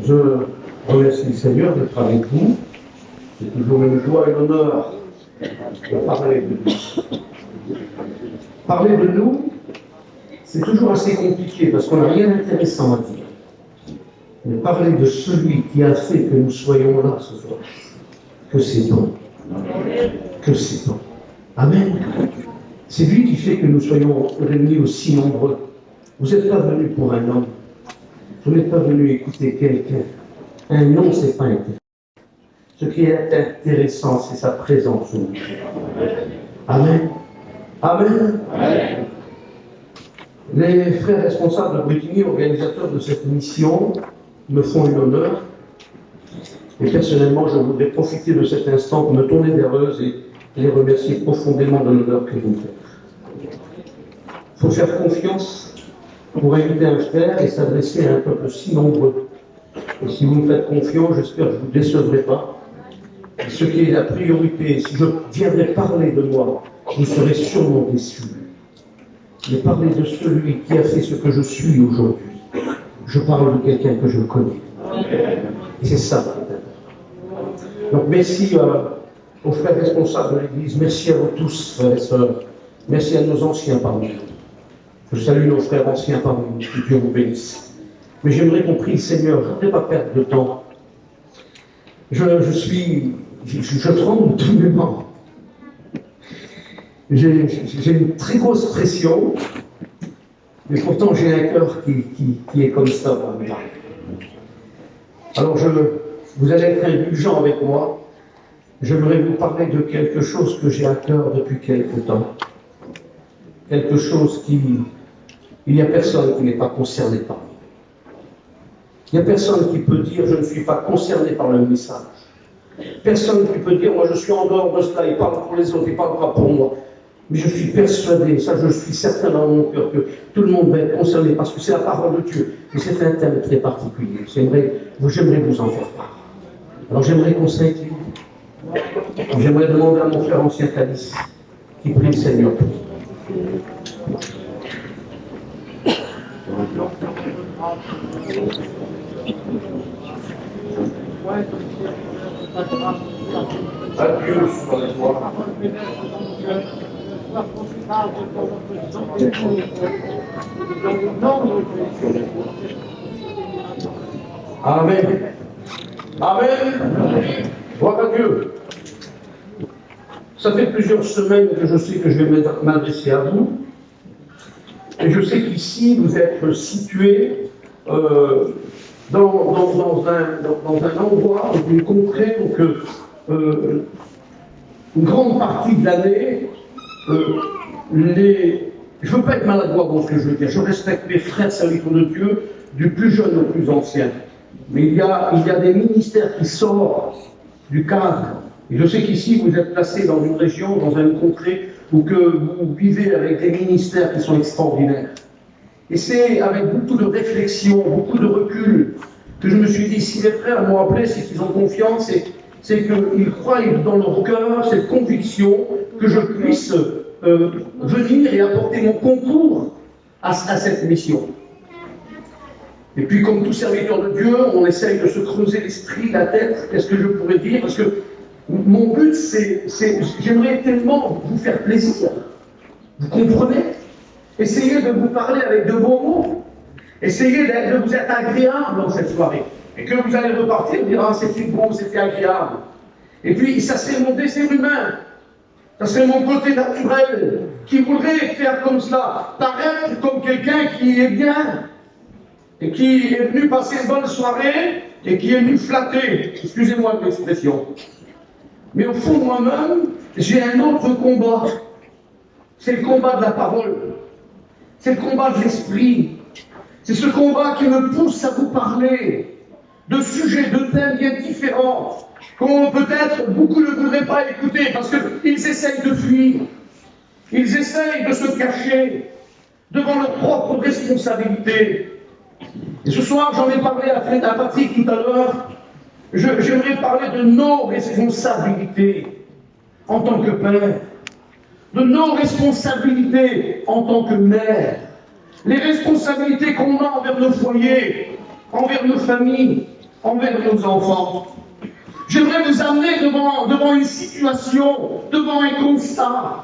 Je remercie le Seigneur d'être avec vous. C'est toujours une joie et un honneur de parler de nous. Parler de nous, c'est toujours assez compliqué parce qu'on n'a rien d'intéressant à dire. Mais parler de celui qui a fait que nous soyons là ce soir, que c'est bon. Que c'est bon. Amen. C'est lui qui fait que nous soyons réunis aussi nombreux. Vous n'êtes pas venus pour un homme. Vous n'êtes pas venus écouter quelqu'un. Un nom, ce n'est pas intéressant. Ce qui est intéressant, c'est sa présence au milieu. Amen. Amen. Amen. Les frères responsables de Brittany, organisateurs de cette mission, me font une honneur. Et personnellement, je voudrais profiter de cet instant pour me tourner vers eux et les remercier profondément de l'honneur que vous me faites. Il faut faire confiance pour inviter un frère et s'adresser à un peuple si nombreux. Et si vous me faites confiance, j'espère que je ne vous décevrai pas. Et ce qui est la priorité, si je viendrais parler de moi, vous serez sûrement déçus. Mais parler de celui qui a fait ce que je suis aujourd'hui. Je parle de quelqu'un que je connais. Et c'est ça qui est important. Donc merci aux frères responsables de l'Église, merci à vous tous, frères et sœurs. Merci à nos anciens parmi nous. Je salue nos frères anciens parmi nous, que Dieu vous bénisse. Mais j'aimerais qu'on prie le Seigneur, je ne voudrais pas perdre de temps. Je tremble de tous mes membres. J'ai une très grosse pression, mais pourtant j'ai un cœur qui est comme ça. Alors vous allez être indulgents avec moi. J'aimerais vous parler de quelque chose que j'ai à cœur depuis quelque temps. Quelque chose il n'y a personne qui n'est pas concerné par moi. Il n'y a personne qui peut dire je ne suis pas concerné par le message. Personne qui peut dire moi je suis en dehors de cela, il parle pour les autres, il ne parle pas pour moi. Mais je suis persuadé, ça je suis certain dans mon cœur que tout le monde va être concerné parce que c'est la parole de Dieu. Mais c'est un thème très particulier. J'aimerais vous en faire part. Alors j'aimerais qu'on s'incline. J'aimerais demander à mon frère ancien Calice qui prie le Seigneur pour nous. Adieu sur les toits. Amen. Amen. Gloire à Dieu. Ça fait plusieurs semaines que je sais que je vais m'adresser à vous. Et je sais qu'ici, vous êtes situés dans un endroit, une contrée où une grande partie de l'année, je ne veux pas être maladroit dans ce que je veux dire, je respecte mes frères serviteurs de Dieu, du plus jeune au plus ancien. Mais il y a des ministères qui sortent du cadre. Et je sais qu'ici, vous êtes placés dans une région, dans une contrée, où que vous vivez avec des ministères qui sont extraordinaires. Et c'est avec beaucoup de réflexion, beaucoup de recul, que je me suis dit, si les frères m'ont appelé, c'est qu'ils ont confiance, c'est qu'ils croient dans leur cœur cette conviction que je puisse venir et apporter mon concours à cette mission. Et puis, comme tout serviteur de Dieu, on essaye de se creuser l'esprit, la tête, qu'est-ce que je pourrais dire, parce que mon but, j'aimerais tellement vous faire plaisir. Vous comprenez? Essayez de vous parler avec de bons mots. Essayez de vous être agréable dans cette soirée. Et que vous allez repartir et dire, ah, c'était bon, c'était agréable. Et puis, ça serait mon désir humain. Ça serait mon côté naturel qui voudrait faire comme cela, paraître comme quelqu'un qui est bien et qui est venu passer une bonne soirée et qui est venu flatter. Excusez-moi de l'expression. Mais au fond, moi-même, j'ai un autre combat. C'est le combat de la parole. C'est le combat de l'esprit. C'est ce combat qui me pousse à vous parler de sujets, de thèmes bien différents, qu'on peut-être beaucoup ne voudraient pas écouter parce qu'ils essayent de fuir. Ils essayent de se cacher devant leurs propres responsabilités. Et ce soir, j'en ai parlé à Patrick tout à l'heure. J'aimerais parler de nos responsabilités en tant que père, de nos responsabilités en tant que mère, les responsabilités qu'on a envers nos foyers, envers nos familles, envers nos enfants. J'aimerais vous amener devant une situation, devant un constat,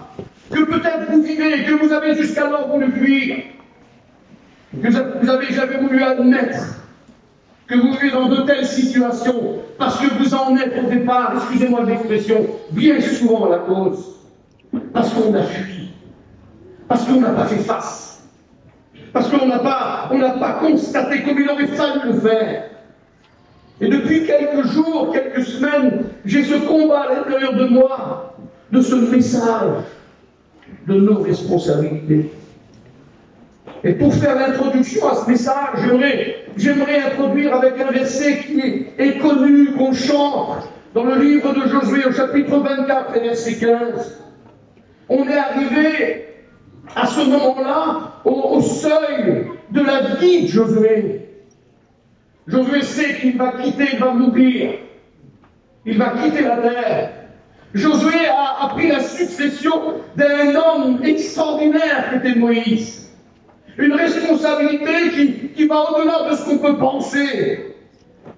que peut-être vous vivez, que vous avez jusqu'alors voulu fuir, que vous avez jamais voulu admettre, que vous vivez dans de telles situations, parce que vous en êtes au départ, excusez-moi l'expression, bien souvent la cause, parce qu'on a fui, parce qu'on n'a pas fait face, parce qu'on n'a pas constaté comme il aurait fallu le faire. Et depuis quelques jours, quelques semaines, j'ai ce combat à l'intérieur de moi, de ce message de nos responsabilités. Et pour faire l'introduction à ce message, j'aimerais introduire avec un verset qui est connu, qu'on chante dans le livre de Josué au chapitre 24 et verset 15. On est arrivé à ce moment-là au seuil de la vie de Josué. Josué sait qu'il va quitter, il va mourir. Il va quitter la terre. Josué a pris la succession d'un homme extraordinaire qui était Moïse. Une responsabilité qui va au-delà de ce qu'on peut penser.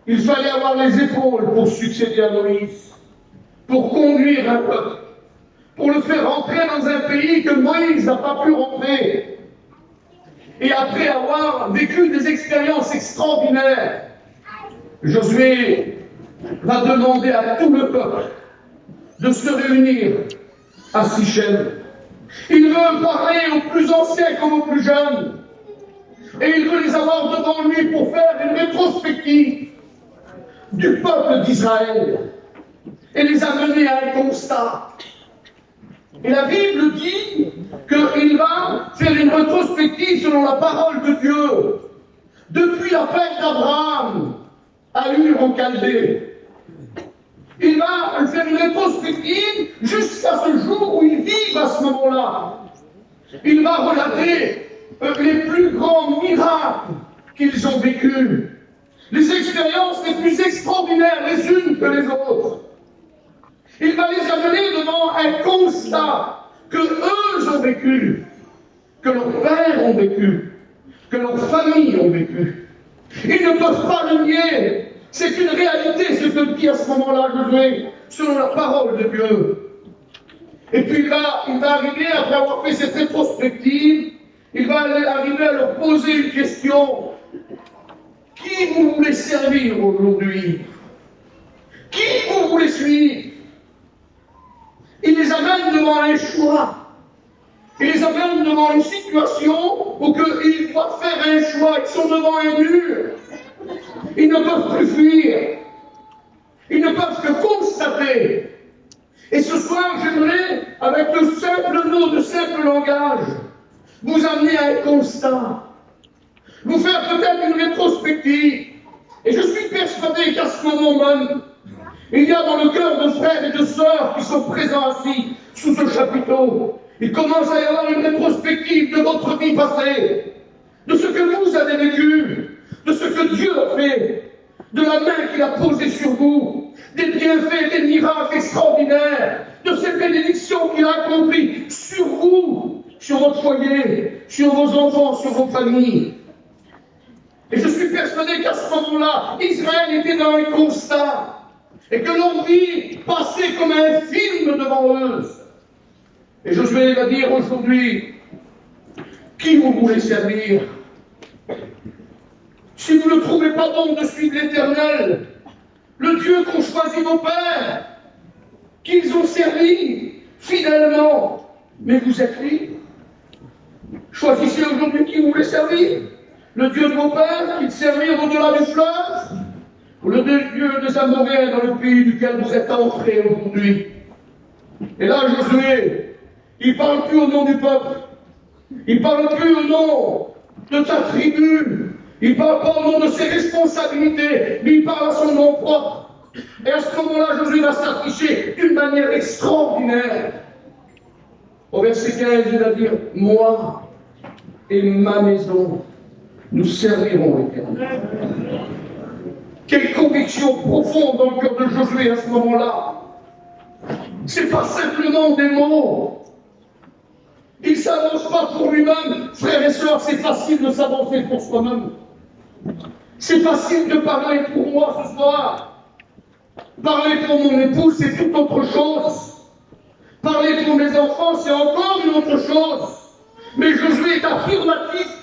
Il fallait avoir les épaules pour succéder à Moïse, pour conduire un peuple, pour le faire rentrer dans un pays que Moïse n'a pas pu rentrer. Et après avoir vécu des expériences extraordinaires, Josué va demander à tout le peuple de se réunir à Sichem. Il veut parler aux plus anciens comme aux plus jeunes. Et il veut les avoir devant lui pour faire une rétrospective du peuple d'Israël et les amener à un constat. Et la Bible dit qu'il va faire une rétrospective selon la parole de Dieu, depuis l'appel d'Abraham à Ur en Chaldée. Il va faire une rétrospective jusqu'à ce jour où ils vivent à ce moment-là. Il va relater les plus grands miracles qu'ils ont vécus, les expériences les plus extraordinaires les unes que les autres. Il va les amener devant un constat que eux ont vécu, que leurs pères ont vécu, que leurs familles ont vécu. Ils ne peuvent pas le nier. C'est une réalité, ce que dit à ce moment-là Josué, selon la parole de Dieu. Et puis il va arriver, après avoir fait cette rétrospective, il va arriver à leur poser une question. Qui vous voulez servir aujourd'hui? Qui vous voulez suivre? Il les amène devant un choix. Il les amène devant une situation où ils doivent faire un choix. Ils sont devant un mur. Ils ne peuvent plus fuir. Ils ne peuvent que constater. Et ce soir, j'aimerais, avec de simples mots, de simple langage, vous amener à un constat. Vous faire peut-être une rétrospective. Et je suis persuadé qu'à ce moment même, il y a dans le cœur de frères et de sœurs qui sont présents assis sous ce chapiteau. Il commence à y avoir une rétrospective de votre vie passée, de ce que vous avez vécu, de ce que Dieu a fait, de la main qu'il a posée sur vous, des bienfaits, des miracles extraordinaires, de ces bénédictions qu'il a accomplies sur vous, sur votre foyer, sur vos enfants, sur vos familles. Et je suis persuadé qu'à ce moment-là, Israël était dans un constat. Et que leur vie passait comme un film devant eux. Et Josué va dire aujourd'hui, qui vous voulez servir? Si vous ne trouvez pas bon de suivre l'Éternel, le Dieu qu'ont choisi vos pères, qu'ils ont servi fidèlement, mais vous êtes libres. Choisissez aujourd'hui qui vous voulez servir. Le Dieu de vos pères, qu'ils servirent au-delà du fleuve, ou le Dieu des Amoréens dans le pays duquel vous êtes entrés aujourd'hui. Et là, Josué, il ne parle plus au nom du peuple. Il ne parle plus au nom de ta tribu. Il ne parle pas au nom de ses responsabilités, mais il parle à son nom propre. Et à ce moment-là, Josué va s'afficher d'une manière extraordinaire. Au verset 15, il va dire, moi et ma maison, nous servirons l'Éternel. Quelle conviction profonde dans le cœur de Josué à ce moment-là. C'est pas simplement des mots. Il ne s'avance pas pour lui-même. Frères et sœurs, c'est facile de s'avancer pour soi-même. C'est facile de parler pour moi ce soir. Parler pour mon épouse, c'est tout autre chose. Parler pour mes enfants, c'est encore une autre chose. Mais Josué est affirmatif.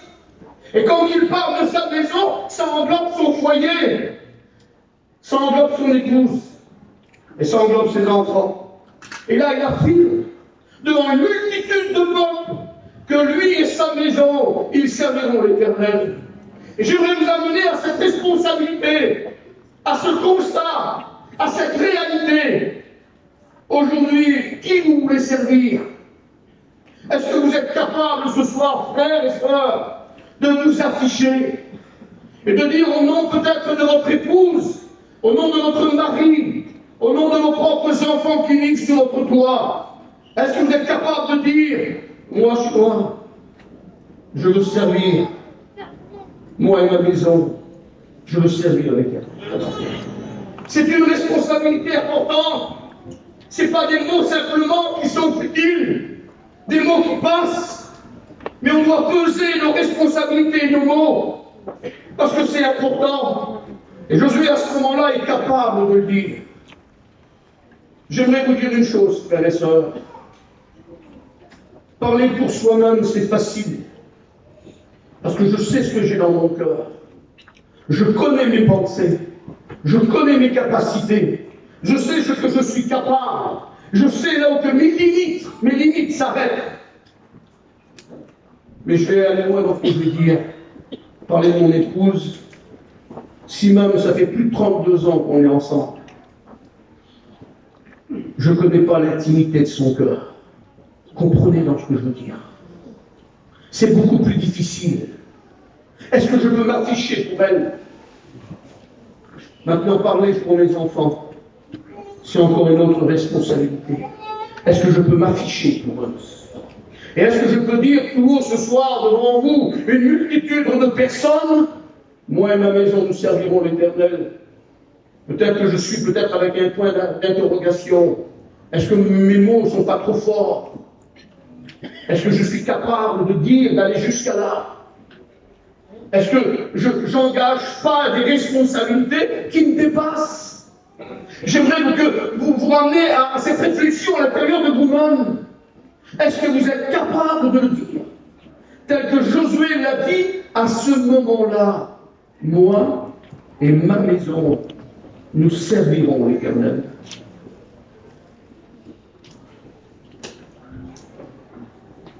Et quand il parle de sa maison, ça englobe son foyer, ça englobe son épouse, et ça englobe ses enfants. Et là, il affirme, devant une multitude de peuples, que lui et sa maison, ils serviront l'Éternel. Et j'aimerais vous amener à cette responsabilité, à ce constat, à cette réalité. Aujourd'hui, qui vous voulez servir? Est-ce que vous êtes capable ce soir, frères et sœurs, de vous afficher et de dire au nom peut-être de votre épouse, au nom de notre mari, au nom de nos propres enfants qui vivent sur notre toit, est-ce que vous êtes capable de dire, moi, je veux servir, moi et ma maison, je veux servir l'Éternel. C'est une responsabilité importante. Ce n'est pas des mots simplement qui sont futiles, des mots qui passent. Mais on doit peser nos responsabilités et nos mots, parce que c'est important. Et Josué, à ce moment-là, est capable de le dire. J'aimerais vous dire une chose, frères et sœurs. Parler pour soi-même, c'est facile. Parce que je sais ce que j'ai dans mon cœur. Je connais mes pensées. Je connais mes capacités. Je sais ce que je suis capable. Je sais là où que mes limites s'arrêtent. Mais je vais aller loin dans ce que je vais dire. Parler de mon épouse, si même ça fait plus de 32 ans qu'on est ensemble, je ne connais pas l'intimité de son cœur. Comprenez dans ce que je veux dire. C'est beaucoup plus difficile. Est-ce que je peux m'afficher pour elle? Maintenant, parler pour mes enfants, c'est encore une autre responsabilité. Est-ce que je peux m'afficher pour eux? Et est-ce que je peux dire tout haut ce soir devant vous, une multitude de personnes, moi et ma maison, nous servirons l'Éternel? Peut-être que je suis peut-être avec un point d'interrogation. Est-ce que mes mots ne sont pas trop forts? Est-ce que je suis capable de dire, d'aller jusqu'à là? Est-ce que je n'engage pas des responsabilités qui me dépassent? J'aimerais que vous vous ramenez à cette réflexion à l'intérieur de vous-même. Est-ce que vous êtes capable de le dire? Tel que Josué l'a dit, à ce moment-là, moi et ma maison, nous servirons l'Éternel.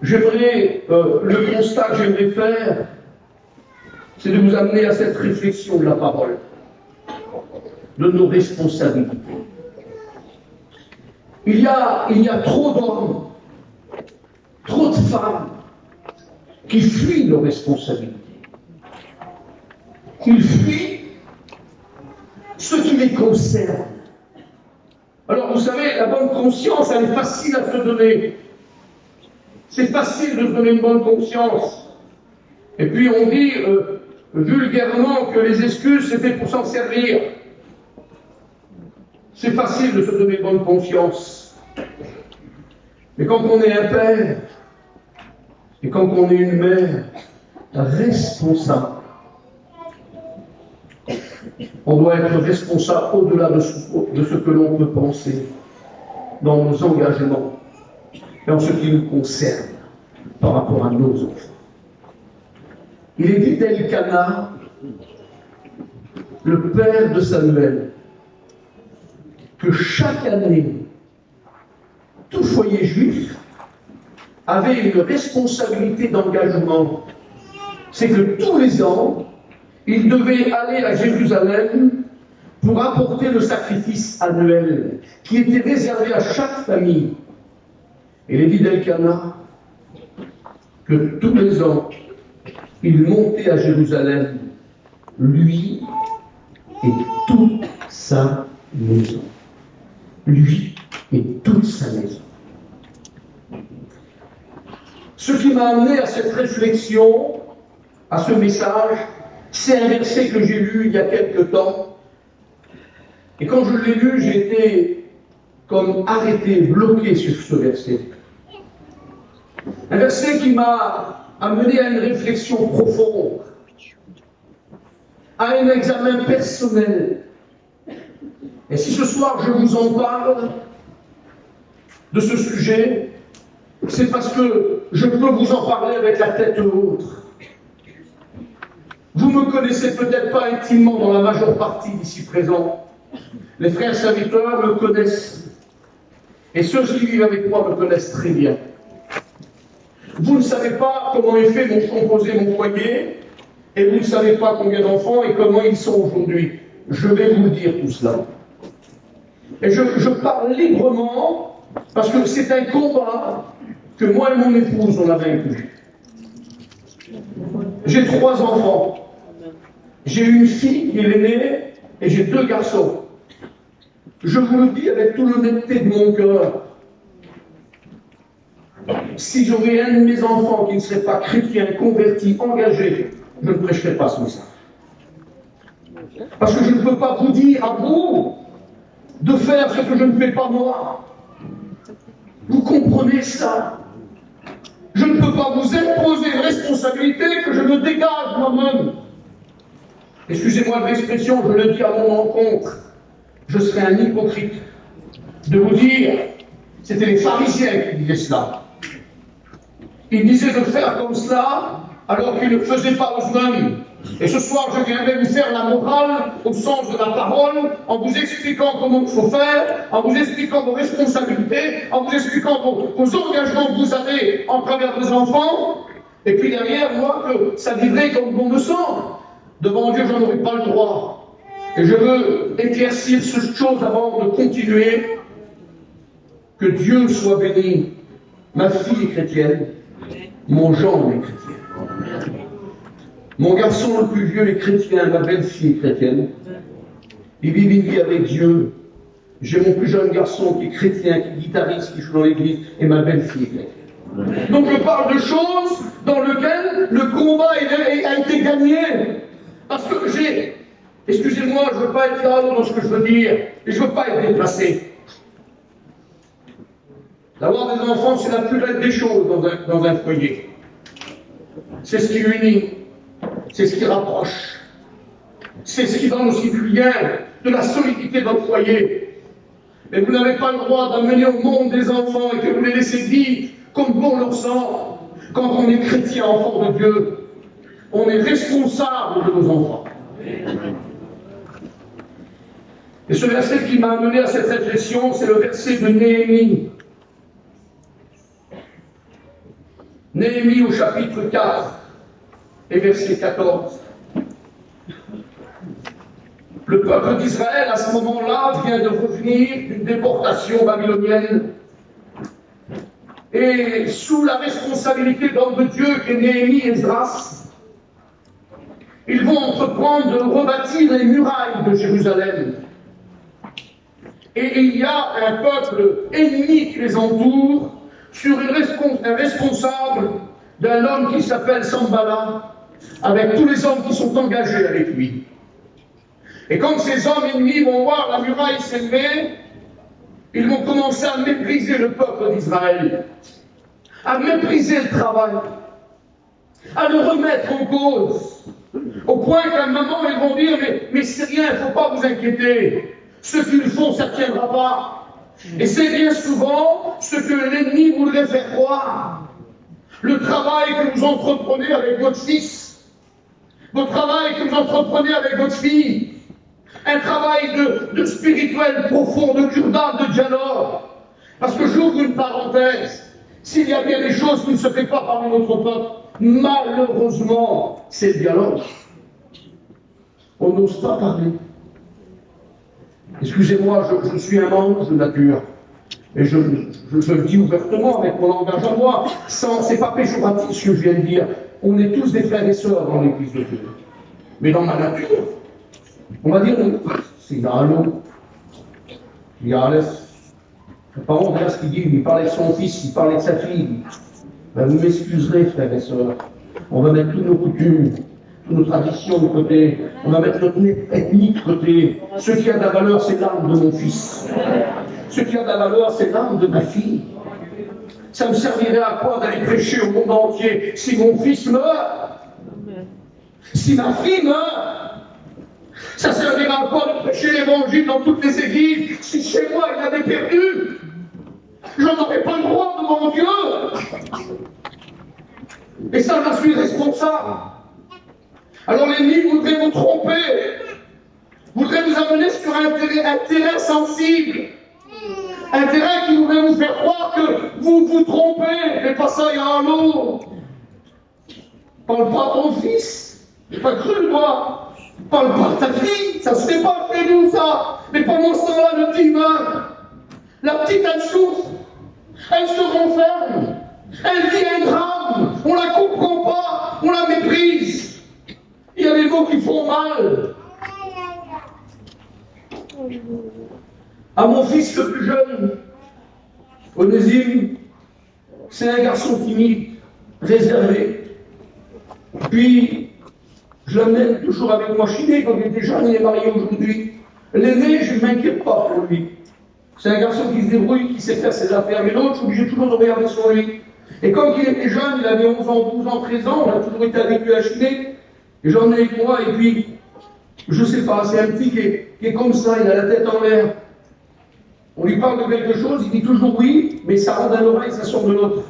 Le constat que j'aimerais faire, c'est de vous amener à cette réflexion de la parole, de nos responsabilités. Il y a trop d'hommes, trop de femmes qui fuient nos responsabilités. Ils fuient ce qui les concerne. Alors vous savez, la bonne conscience, elle est facile à se donner. C'est facile de se donner une bonne conscience. Et puis on dit vulgairement que les excuses, c'était pour s'en servir. C'est facile de se donner une bonne conscience. Mais quand on est un père, et quand on est une mère responsable, on doit être responsable au-delà de ce que l'on peut penser dans nos engagements et en ce qui nous concerne par rapport à nos enfants. Il est dit d'Elkana, le père de Samuel, que chaque année, tout foyer juif avait une responsabilité d'engagement. C'est que tous les ans, il devait aller à Jérusalem pour apporter le sacrifice annuel qui était réservé à chaque famille. Et il est dit d'Elkana que tous les ans, il montait à Jérusalem, lui et toute sa maison. Lui et toute sa maison. Ce qui m'a amené à cette réflexion, à ce message, c'est un verset que j'ai lu il y a quelque temps. Et quand je l'ai lu, j'ai été comme arrêté, bloqué sur ce verset. Un verset qui m'a amené à une réflexion profonde, à un examen personnel. Et si ce soir je vous en parle de ce sujet, c'est parce que je peux vous en parler avec la tête haute. Vous ne me connaissez peut-être pas intimement dans la majeure partie d'ici présents. Les frères serviteurs me connaissent. Et ceux qui vivent avec moi me connaissent très bien. Vous ne savez pas comment est fait composé mon foyer, et vous ne savez pas combien d'enfants et comment ils sont aujourd'hui. Je vais vous dire tout cela. Et je parle librement, parce que c'est un combat que moi et mon épouse, on a vaincu. J'ai 3 enfants. J'ai une fille qui est l'aînée, et j'ai 2 garçons. Je vous le dis avec toute l'honnêteté de mon cœur. Si j'aurais un de mes enfants qui ne serait pas chrétien, converti, engagé, je ne prêcherais pas ce message. Parce que je ne peux pas vous dire à vous de faire ce que je ne fais pas moi. Vous comprenez ça? Je ne peux pas vous imposer une responsabilité que je me dégage moi-même. Excusez-moi de l'expression, je le dis à mon encontre. Je serais un hypocrite de vous dire, c'était les pharisiens qui disaient cela. Ils disaient de faire comme cela, alors qu'ils ne le faisaient pas eux-mêmes. Et ce soir, je viendrai vous faire la morale au sens de la parole, en vous expliquant comment il faut faire, en vous expliquant vos responsabilités, en vous expliquant vos engagements que vous avez en travers des enfants. Et puis derrière, moi, que ça vivrait comme bon me semble. Devant Dieu, j'en aurai pas le droit. Et je veux éclaircir cette chose avant de continuer. Que Dieu soit béni. Ma fille est chrétienne. Mon gendre est chrétien. Mon garçon le plus vieux est chrétien. Ma belle-fille est chrétienne. Ils vivent une vie avec Dieu. J'ai mon plus jeune garçon qui est chrétien, qui est guitariste, qui joue dans l'église. Et ma belle-fille est chrétienne. Donc je parle de choses dans lesquelles le combat a été gagné. Parce que excusez-moi, je ne veux pas être là dans ce que je veux dire, et je ne veux pas être déplacé. D'avoir des enfants, c'est la plus belle des choses dans un foyer. C'est ce qui unit, c'est ce qui rapproche, c'est ce qui donne aussi du lien, de la solidité dans le foyer. Mais vous n'avez pas le droit d'amener au monde des enfants et que vous les laissez vivre comme bon leur semble. Quand on est chrétien, enfant de Dieu, on est responsable de nos enfants. Et ce verset qui m'a amené à cette réflexion, c'est le verset de Néhémie. Néhémie au chapitre 4 et verset 14. Le peuple d'Israël, à ce moment-là, vient de revenir d'une déportation babylonienne. Et sous la responsabilité d'homme de Dieu qu'est Néhémie et Esdras, ils vont entreprendre de rebâtir les murailles de Jérusalem. Et il y a un peuple ennemi qui les entoure, sur un responsable d'un homme qui s'appelle Sanballat, avec tous les hommes qui sont engagés avec lui. Et quand ces hommes ennemis vont voir la muraille s'élever, ils vont commencer à mépriser le peuple d'Israël, à mépriser le travail, à le remettre en cause, au point qu'à un moment ils vont dire mais c'est rien, il ne faut pas vous inquiéter, ce qu'ils font ça ne tiendra pas. Et c'est bien souvent ce que l'ennemi voudrait faire croire. Le travail que vous entreprenez avec votre fils, le travail que vous entreprenez avec votre fille, un travail de spirituel profond, de cure-d'âme, de dialogue. Parce que j'ouvre une parenthèse, s'il y a bien des choses qui ne se font pas parmi notre peuple, malheureusement, c'est le dialogue. On n'ose pas parler. Excusez-moi, je suis un ange de nature. Et je le dis ouvertement avec mon langage à moi. C'est pas péjoratif ce que je viens de dire. On est tous des frères et sœurs dans l'église de Dieu. Mais dans ma nature, on va dire, c'est Yahalo. Yahales. Le parent, regarde ce qu'il dit. Il parlait de son fils, il parlait de sa fille. Ben, vous m'excuserez, frères et sœurs. On va mettre toutes nos coutumes, toutes nos traditions de côté. On va mettre notre ethnie de côté. Ce qui a de la valeur, c'est l'âme de mon fils. Ce qui a de la valeur, c'est l'âme de ma fille. Ça me servirait à quoi d'aller prêcher au monde entier si mon fils meurt? Si ma fille meurt? Ça servira à quoi de prêcher l'évangile dans toutes les églises si chez moi il avait perdu? J'en aurais pas le droit devant Dieu. Et ça, j'en suis responsable. Alors l'ennemi voudrait vous tromper, voudrait vous amener sur un terrain sensible, un terrain qui voudrait vous faire croire que vous vous trompez. Mais pas ça, il y a un lot. Parle pas à ton fils, j'ai pas cru moi. Parle pas à ta fille, ça se fait pas chez nous ça. Mais pendant ce temps-là, le petit meurt. La petite, elle souffre, elle se renferme, elle vit un drame, on la comprend pas, on la méprise. Il y a des mots qui font mal. À mon fils le plus jeune, Onésime, c'est un garçon timide, réservé. Puis, je l'amène toujours avec moi chiner quand il était jeune, il est marié aujourd'hui. L'aîné, je ne m'inquiète pas pour lui. C'est un garçon qui se débrouille, qui sait faire ses affaires, mais l'autre, je suis obligé toujours de regarder sur lui. Et quand il était jeune, il avait 11 ans, 12 ans, 13 ans, on a toujours été avec lui à chiner. Et j'en ai avec moi, et puis, je sais pas, c'est un petit qui est comme ça, il a la tête en l'air. On lui parle de quelque chose, il dit toujours oui, mais ça rentre d'un oreille, ça sort de l'autre.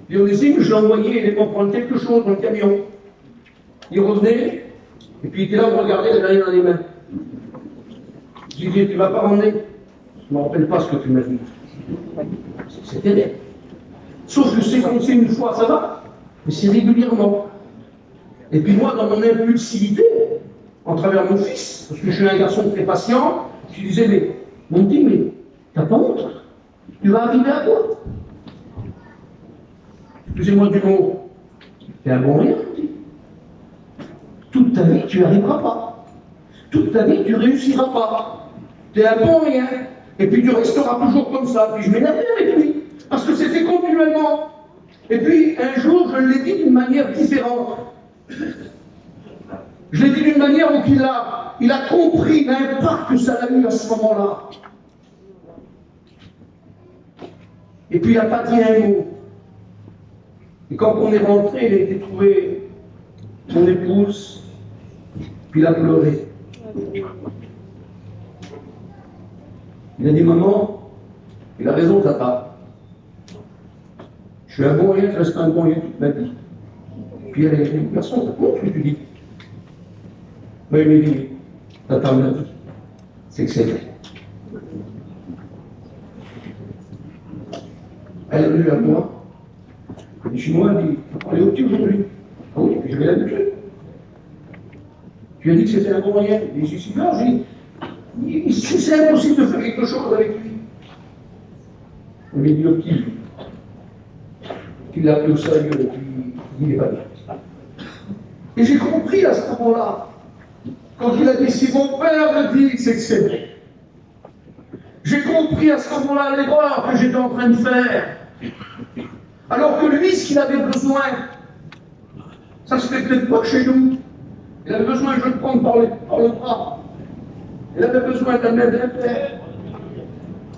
Et Onésime, je l'ai envoyé, il allait prendre quelque chose dans le camion. Il revenait, et puis il était là, on regardait, il avait rien dans les mains. Je lui ai dit, tu ne vas pas ramener? Je ne me rappelle pas ce que tu m'as dit. C'est terrible. Sauf que c'est comme si une fois, ça va, mais c'est régulièrement. Et puis moi, dans mon impulsivité, en travers mon fils, parce que je suis un garçon très patient, je lui disais, mais, mon petit, mais t'as pas honte? Tu vas arriver à quoi? Excusez-moi du mot, t'es un bon rien, petit. Toute ta vie, tu n'y arriveras pas. Toute ta vie, tu ne réussiras pas. T'es un bon rien. Et puis tu resteras toujours comme ça. Puis je m'énervais avec lui. Parce que c'était continuellement. Et puis un jour, je l'ai dit d'une manière différente. Je l'ai dit d'une manière où il a compris l'impact que ça a eu à ce moment-là. Et puis il n'a pas dit un mot. Et quand on est rentré, il a été trouvé son épouse, puis il a pleuré. Il a dit, maman, il a raison, tata. Je suis un bon rien, je reste un bon rien toute ma vie. Puis elle a dit, garçon, t'as compris ce que tu dis? Mais il m'a dit, tata me l'a dit. C'est que c'est vrai. Elle est venue à moi. Elle dit, chez moi, elle dit, on est au petit aujourd'hui. Ah oui, puis je vais l'habitude. Tu as dit que c'était un bon rien. Et j'ai dit, non, j'ai dit, c'est impossible de faire quelque chose avec lui. On lui dit le petit, qu'il l'a pris au sérieux, et puis il n'est pas bien. Et j'ai compris à ce moment-là, quand il a dit, si mon père me dit, c'est que c'est vrai. J'ai compris à ce moment-là l'erreur que j'étais en train de faire. Alors que lui, ce qu'il avait besoin, ça se fait peut-être pas chez nous. Il avait besoin de le prendre par le bras. Il avait besoin de la main d'un père.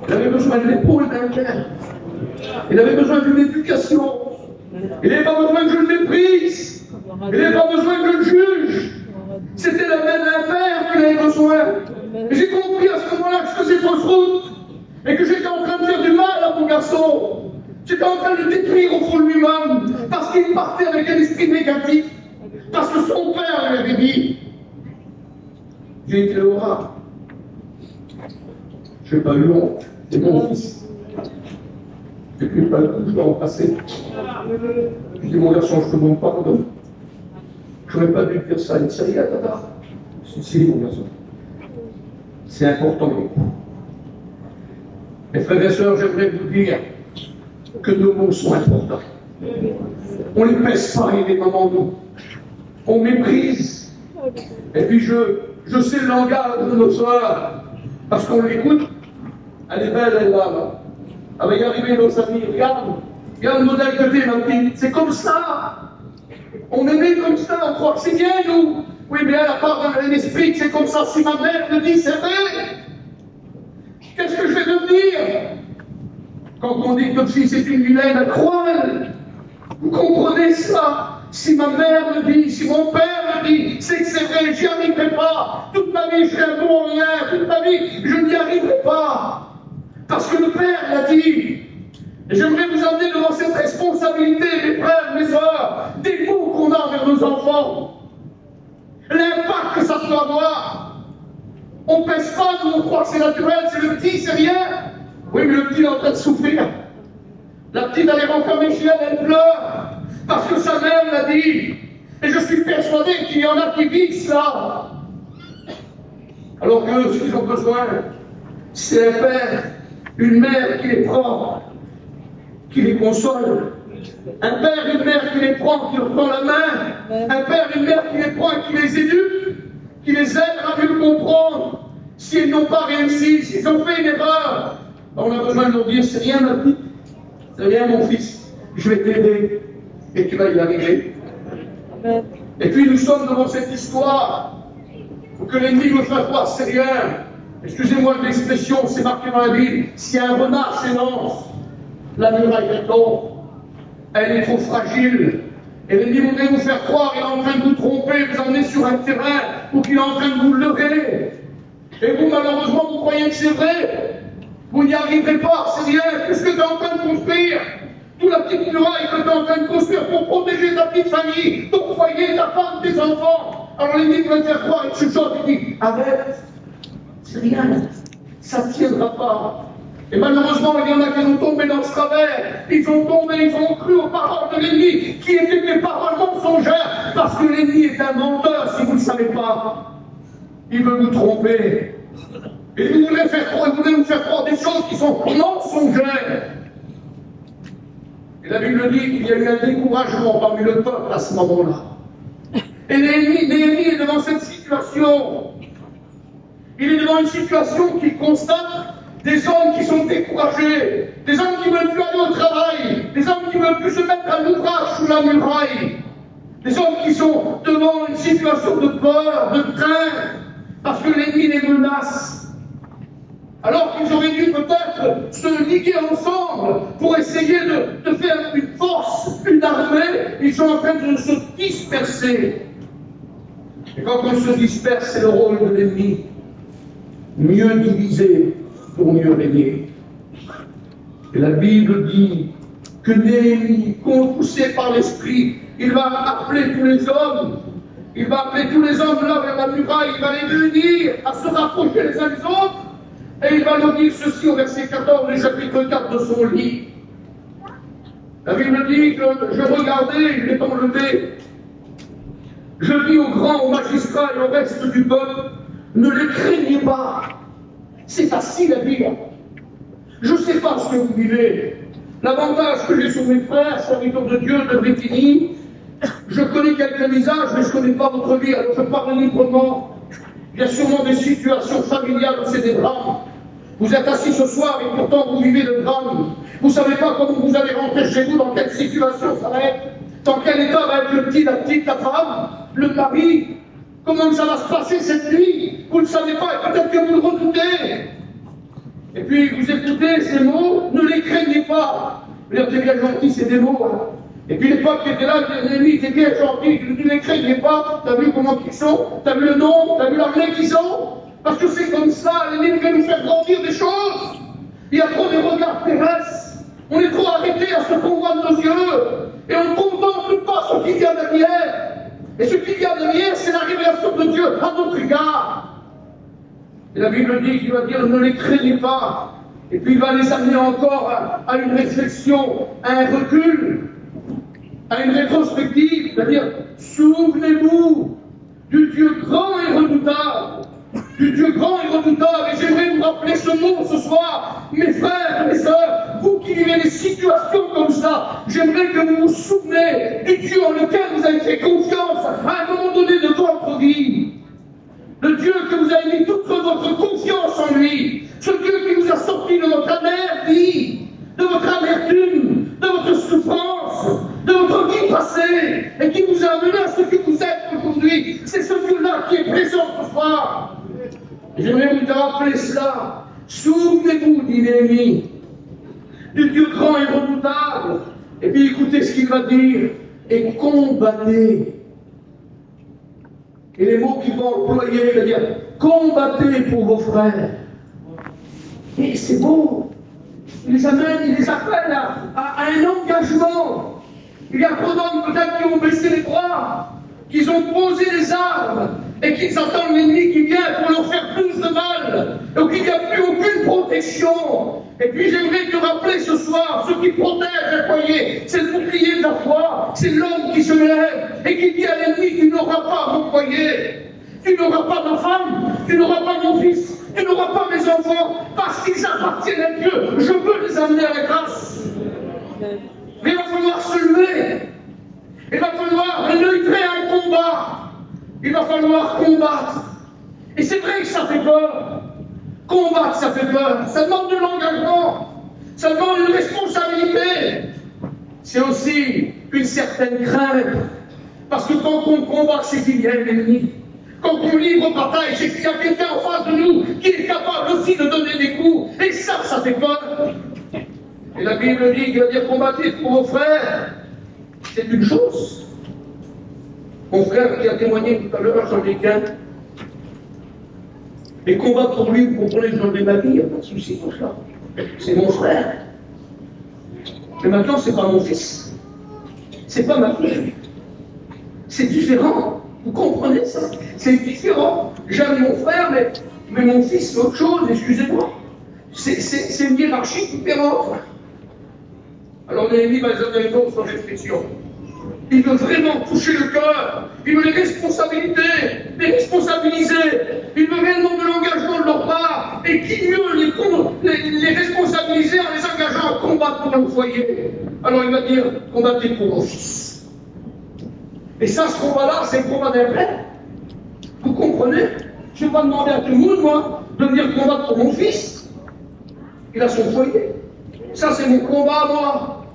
Il avait besoin de l'épaule d'un père. Il avait besoin d'une éducation. Il n'avait pas besoin que je le méprise. Il n'avait pas besoin que je le juge. C'était la main d'un père qu'il avait besoin. Et j'ai compris à ce moment-là que je faisais fausse route. Et que j'étais en train de faire du mal à mon garçon. J'étais en train de le détruire au fond de lui-même. Parce qu'il partait avec un esprit négatif. Parce que son père lui avait dit. J'ai été le rat. Je n'ai pas eu honte. C'est mon fils. Je n'ai pas le coup, je dois en passer. Je dis, mon garçon, je te demande pardon. Je n'aurais pas dû dire ça. Il dit, ça y est, tata. Je dis, si, mon garçon. C'est important. Mes frères et sœurs, j'aimerais vous dire que nos mots sont importants. On ne les pèse pas, il est devant nous. On méprise. Et puis je sais le langage de nos sœurs, parce qu'on l'écoute. Elle est belle, elle là. Elle va y arriver, nos amis. Regarde le modèle que t'es, ma petite. C'est comme ça. On est né comme ça, on croit que c'est bien, nous. Oui, mais elle a part d'un esprit que c'est comme ça. Si ma mère me dit, c'est vrai. Qu'est-ce que je vais devenir? Quand on dit que notre fille c'est une vilaine, elle croit, elle. Vous comprenez ça? Si ma mère me dit, si mon père je dis, c'est que c'est vrai, j'y arriverai pas. Toute ma vie, je serai un bon en rien. Toute ma vie, je n'y arriverai pas. Parce que le Père l'a dit. Et j'aimerais vous amener devant cette responsabilité, mes frères, mes sœurs, des mots qu'on a envers nos enfants. L'impact que ça peut avoir. On ne pèse pas, nous on croit que c'est naturel, c'est le petit, c'est rien. Oui, mais le petit est en train de souffrir. La petite, elle est renfermée chez elle, elle pleure. Parce que sa mère l'a dit. Et je suis persuadé qu'il y en a qui vivent ça. Alors que ce qu'ils ont besoin, c'est un père, une mère qui les prend, qui les console. Un père, une mère qui les prend, qui leur tend la main. Un père, une mère qui les prend et qui les éduque, qui les aide à mieux comprendre. S'ils n'ont pas réussi, s'ils ont fait une erreur, on a besoin de leur dire, c'est rien ma petite, c'est rien mon fils, je vais t'aider et tu vas y arriver. Et puis nous sommes devant cette histoire pour que l'ennemi me fasse croire c'est rien. Excusez-moi de l'expression, c'est marqué dans la Bible, si un renard s'élance, la muraille retombe, elle est trop fragile. Et l'ennemi voudrait vous faire croire qu'il est en train de vous tromper, vous emmener sur un terrain, ou qu'il est en train de vous leurrer. Et vous, malheureusement, vous croyez que c'est vrai. Vous n'y arriverez pas, c'est rien. Qu'est-ce que tu es en train de construire? Toute la petite muraille que tu es en train de construire pour protéger ta petite famille, ton foyer, ta femme, tes enfants. Alors l'ennemi va te faire croire, et ce genre, il dit, arrête, c'est rien, ça ne tiendra pas. Et malheureusement, il y en a qui ont tombé dans ce travers. Ils ont tombé, ils ont cru aux paroles de l'ennemi, qui étaient des paroles mensongères, parce que l'ennemi est un menteur, si vous ne le savez pas. Il veut vous tromper. Et il voulait vous faire croire des choses qui sont mensongères. Et la Bible dit qu'il y a eu un découragement parmi le peuple à ce moment-là. Et Néhémie est devant cette situation. Il est devant une situation qu'il constate des hommes qui sont découragés, des hommes qui ne veulent plus aller au travail, des hommes qui ne veulent plus se mettre à l'ouvrage sous la muraille, des hommes qui sont devant une situation de peur, de crainte, parce que l'ennemi les menace. Alors qu'ils auraient dû peut-être se liguer ensemble pour essayer de faire une force, une armée, ils sont en train de se disperser. Et quand on se disperse, c'est le rôle de l'ennemi. Mieux diviser pour mieux régner. Et la Bible dit que Néhémie, poussé par l'Esprit, il va appeler tous les hommes. Il va appeler tous les hommes là vers la muraille, il va les unir à se rapprocher les uns des autres. Et il va leur dire ceci au verset 14 du chapitre 4 de son livre. La Bible dit que je regardais, je l'ai enlevé. Je dis aux grands, aux magistrats et au reste du peuple, ne les craignez pas. C'est facile à dire. Je ne sais pas ce que vous vivez. L'avantage que j'ai sur mes frères, serviteurs de Dieu, de Brétigny, je connais quelques visages, mais je ne connais pas votre vie, alors je parle librement. Il y a sûrement des situations familiales où c'est des drames. Vous êtes assis ce soir et pourtant vous vivez le drame. Vous ne savez pas comment vous allez rentrer chez vous, dans quelle situation ça va être, dans quel état va être le petit, la petite, la femme, le mari. Comment ça va se passer cette nuit? Vous ne savez pas et peut-être que vous le redoutez. Et puis vous écoutez ces mots, ne les craignez pas. Vous dites, c'est bien gentil, c'est des mots. Hein. Et puis les peuples qui étaient là, l'ennemi était bien gentil, ne les craignez pas. T'as vu comment ils sont? T'as vu le nom? T'as vu l'armée qu'ils ont? Parce que c'est comme ça, l'ennemi veut nous faire grandir des choses. Il y a trop de regards terrestres. On est trop arrêtés à ce qu'on voit de nos yeux. Et on ne contemple pas ce qu'il y a derrière. Et ce qu'il y a derrière, c'est la révélation de Dieu à notre égard. Et la Bible dit qu'il va dire ne les craignez pas. Et puis il va les amener encore à une réflexion, à un recul, à une rétrospective, c'est-à-dire souvenez-vous du Dieu grand et redoutable. Du Dieu grand et redoutable. Et j'aimerais vous rappeler ce mot ce soir, mes frères et mes sœurs, vous qui vivez des situations comme ça, j'aimerais que vous vous souvenez du Dieu en lequel vous avez fait confiance à un moment donné de votre vie. Le Dieu que vous avez mis toute votre confiance en lui. Ce Dieu qui vous a sorti de votre amère vie, de votre amertume, de votre souffrance, de votre vie passée, et qui vous a amené à ce que vous êtes aujourd'hui. C'est ce Dieu-là qui est présent ce soir. J'aimerais vous rappeler cela. Souvenez-vous, dit Néhémie, du Dieu grand et redoutable. Et puis écoutez ce qu'il va dire. Et combattez. Et les mots qu'il va employer, il va dire combattez pour vos frères. Et c'est beau. Il les amène, il les appelle à un engagement. Il y a trop d'hommes peut-être qui ont baissé les bras, qui ont posé les armes et qui attendent l'ennemi qui vient pour leur faire plus de mal, et qu'il n'y a plus aucune protection. Et puis j'aimerais te rappeler ce soir, ce qui protège le foyer, c'est le bouclier de la foi, c'est l'homme qui se lève et qui dit à l'ennemi, tu n'auras pas mon foyer, tu n'auras pas ma femme, tu n'auras pas mon fils, tu n'auras pas mes enfants, parce qu'ils appartiennent à Dieu, je veux les amener à la grâce. Mais il va falloir se lever, il va falloir livrer un combat, il va falloir combattre. Et c'est vrai que ça fait peur. Combattre, ça fait peur. Ça demande de l'engagement. Ça demande une responsabilité. C'est aussi une certaine crainte. Parce que quand on combat, c'est qu'il y a un ennemi. Quand on livre bataille, c'est qu'il y a quelqu'un en face de nous qui est capable aussi de donner des coups. Et ça fait peur. Et la Bible dit qu'il va dire combattez pour vos frères. C'est une chose. Mon frère qui a témoigné tout à l'heure sur les week-end, et combattre pour lui, vous comprenez, je donnerai ma vie, il n'y a pas de souci pour ça. C'est mon frère. Mais maintenant, ce n'est pas mon fils. C'est pas ma fille. C'est différent. Vous comprenez ça? C'est différent. J'aime mon frère, mais mon fils, c'est autre chose, excusez-moi. C'est une hiérarchie différente. Alors l'ennemi va les amener dans sans réflexion. Il veut vraiment toucher le cœur. Il veut les responsabiliser. Il veut réellement de l'engagement de leur part. Et qui mieux les responsabiliser en les engageant à combattre pour leur foyer. Alors il va dire, combattez pour vos fils. Et ça, ce combat-là, c'est le combat d'un père. Vous comprenez? Je ne vais pas demander à tout le monde, moi, de venir combattre pour mon fils. Il a son foyer. Ça, c'est mon combat à moi.